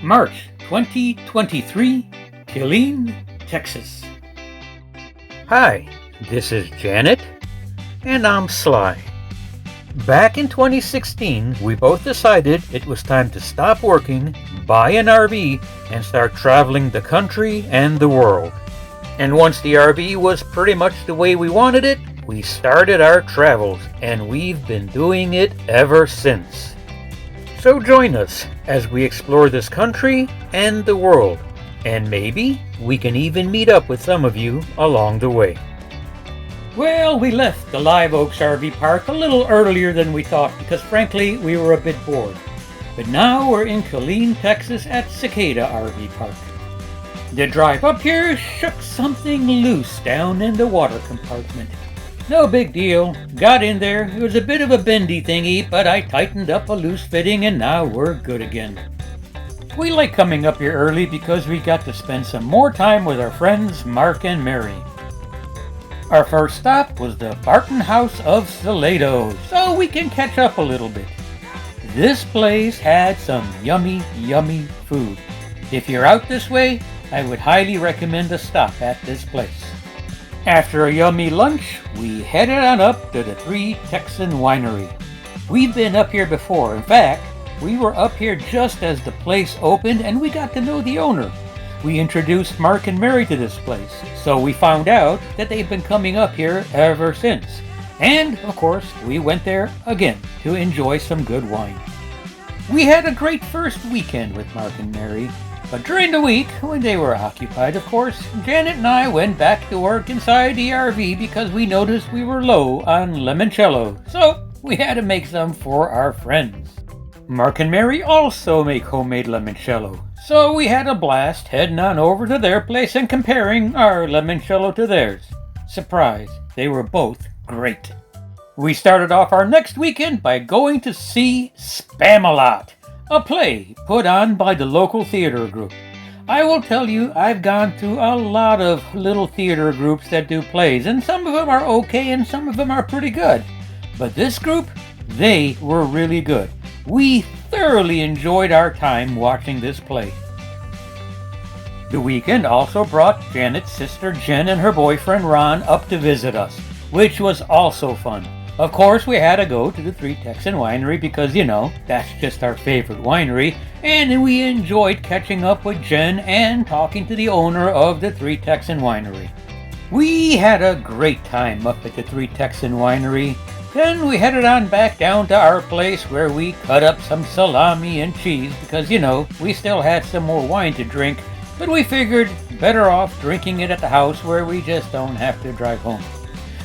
March 2023, Killeen, Texas. Hi, this is Janet, and I'm Sly. Back in 2016, we both decided it was time to stop working, buy an RV, and start traveling the country and the world. And once the RV was pretty much the way we wanted it, we started our travels, and we've been doing it ever since. So join us as we explore this country and the world, and maybe we can even meet up with some of you along the way. Well, we left the Live Oaks RV Park a little earlier than we thought because frankly we were a bit bored. But now we're in Killeen, Texas at Cicada RV Park. The drive up here shook something loose down in the water compartment. No big deal. Got in there. It was a bit of a bendy thingy, but I tightened up a loose fitting and now we're good again. We like coming up here early because we got to spend some more time with our friends Mark and Mary. Our first stop was the Barton house of Salado, so we can catch up a little bit. This place had some yummy food. If you're out this way, I would highly recommend a stop at this place. After a yummy lunch, we headed on up to the Texans Winery. We've been up here before. In fact, we were up here just as the place opened and we got to know the owner. We introduced Mark and Mary to this place, so we found out that they've been coming up here ever since. And, of course, we went there again to enjoy some good wine. We had a great first weekend with Mark and Mary. But during the week, when they were occupied, of course, Janet and I went back to work inside the RV because we noticed we were low on limoncello, so we had to make some for our friends. Mark and Mary also make homemade limoncello, so we had a blast heading on over to their place and comparing our limoncello to theirs. Surprise, they were both great. We started off our next weekend by going to see Spam-A-Lot, a play put on by the local theater group. I will tell you, I've gone through a lot of little theater groups that do plays, and some of them are okay and some of them are pretty good. But this group, they were really good. We thoroughly enjoyed our time watching this play. The weekend also brought Janet's sister Jen and her boyfriend Ron up to visit us, which was also fun. Of course, we had to go to the Texans Winery because, that's just our favorite winery, and we enjoyed catching up with Jen and talking to the owner of the Texans Winery. We had a great time up at the Texans Winery. Then we headed on back down to our place where we cut up some salami and cheese because, we still had some more wine to drink, but we figured better off drinking it at the house where we just don't have to drive home.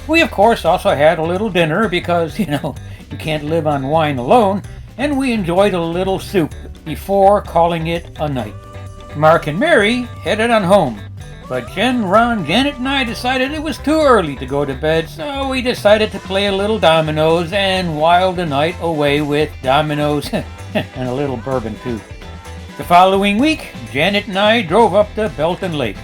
We, of course, also had a little dinner because, you can't live on wine alone, and we enjoyed a little soup before calling it a night. Mark and Mary headed on home, but Jen, Ron, Janet, and I decided it was too early to go to bed, so we decided to play a little dominoes and while the night away with dominoes and a little bourbon, too. The following week, Janet and I drove up to Belton Lake.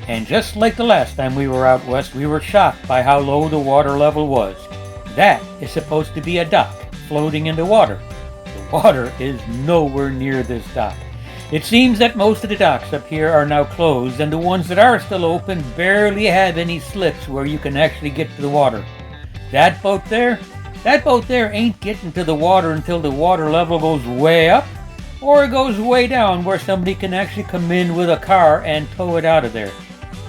And just like the last time we were out west, we were shocked by how low the water level was. That is supposed to be a dock floating in the water. The water is nowhere near this dock. It seems that most of the docks up here are now closed, and the ones that are still open barely have any slips where you can actually get to the water. That boat there ain't getting to the water until the water level goes way up, or it goes way down where somebody can actually come in with a car and tow it out of there.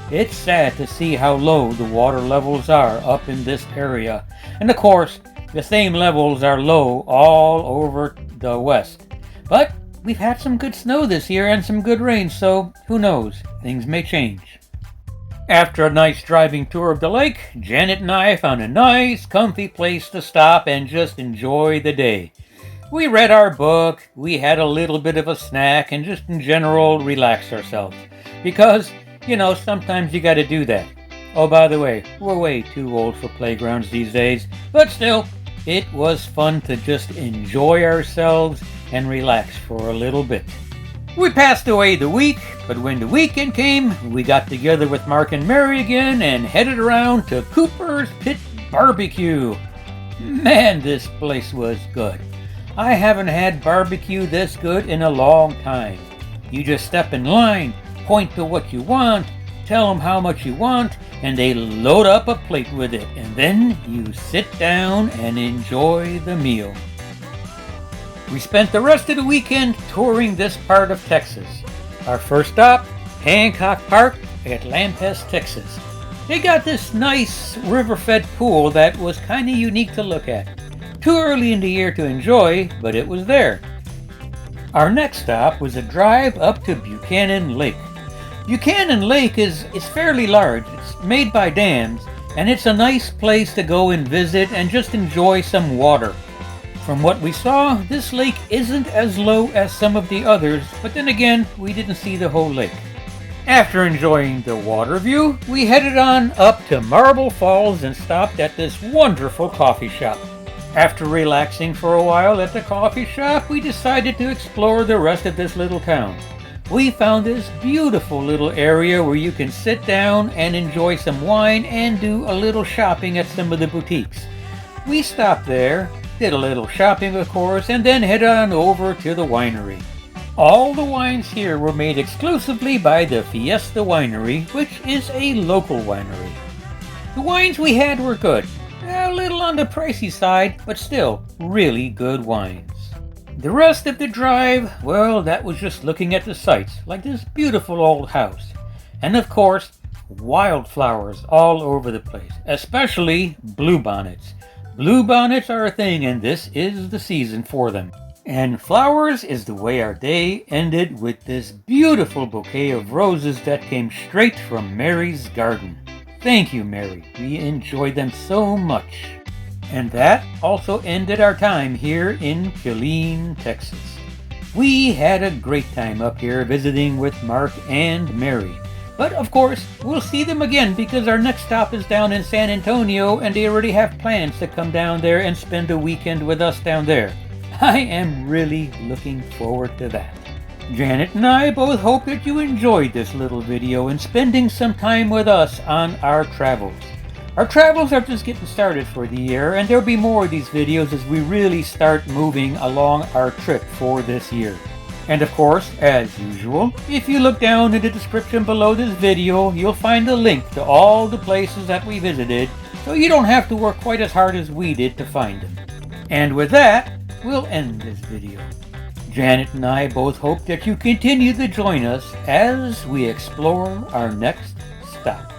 It's sad to see how low the water levels are up in this area. And of course, the same levels are low all over the west. But we've had some good snow this year and some good rain, so who knows? Things may change. After a nice driving tour of the lake, Janet and I found a nice, comfy place to stop and just enjoy the day. We read our book, we had a little bit of a snack, and just in general relaxed ourselves. Because sometimes you gotta do that. Oh, by the way, we're way too old for playgrounds these days, but still, it was fun to just enjoy ourselves and relax for a little bit. We passed away the week, but when the weekend came, we got together with Mark and Mary again and headed around to Cooper's Pit Barbecue. Man, this place was good. I haven't had barbecue this good in a long time. You just step in line, point to what you want, tell them how much you want, and they load up a plate with it, and then you sit down and enjoy the meal. We spent the rest of the weekend touring this part of Texas. Our first stop, Hancock Park at Lancaster, Texas. They got this nice river-fed pool that was kind of unique to look at. Too early in the year to enjoy, but it was there. Our next stop was a drive up to Buchanan Lake. Buchanan Lake is fairly large. It's made by dams, and it's a nice place to go and visit and just enjoy some water. From what we saw, this lake isn't as low as some of the others, but then again, we didn't see the whole lake. After enjoying the water view, we headed on up to Marble Falls and stopped at this wonderful coffee shop. After relaxing for a while at the coffee shop, we decided to explore the rest of this little town. We found this beautiful little area where you can sit down and enjoy some wine and do a little shopping at some of the boutiques. We stopped there, did a little shopping of course, and then headed on over to the winery. All the wines here were made exclusively by the Fiesta Winery, which is a local winery. The wines we had were good. A little on the pricey side, but still really good wines. The rest of the drive, well, that was just looking at the sights, like this beautiful old house. And of course, wildflowers all over the place, especially bluebonnets. Bluebonnets are a thing, and this is the season for them. And flowers is the way our day ended with this beautiful bouquet of roses that came straight from Mary's garden. Thank you, Mary. We enjoyed them so much. And that also ended our time here in Killeen, Texas. We had a great time up here visiting with Mark and Mary. But of course, we'll see them again because our next stop is down in San Antonio and they already have plans to come down there and spend a weekend with us down there. I am really looking forward to that. Janet and I both hope that you enjoyed this little video and spending some time with us on our travels. Our travels are just getting started for the year, and there'll be more of these videos as we really start moving along our trip for this year. And of course, as usual, if you look down in the description below this video, you'll find a link to all the places that we visited, so you don't have to work quite as hard as we did to find them. And with that, we'll end this video. Janet and I both hope that you continue to join us as we explore our next stop.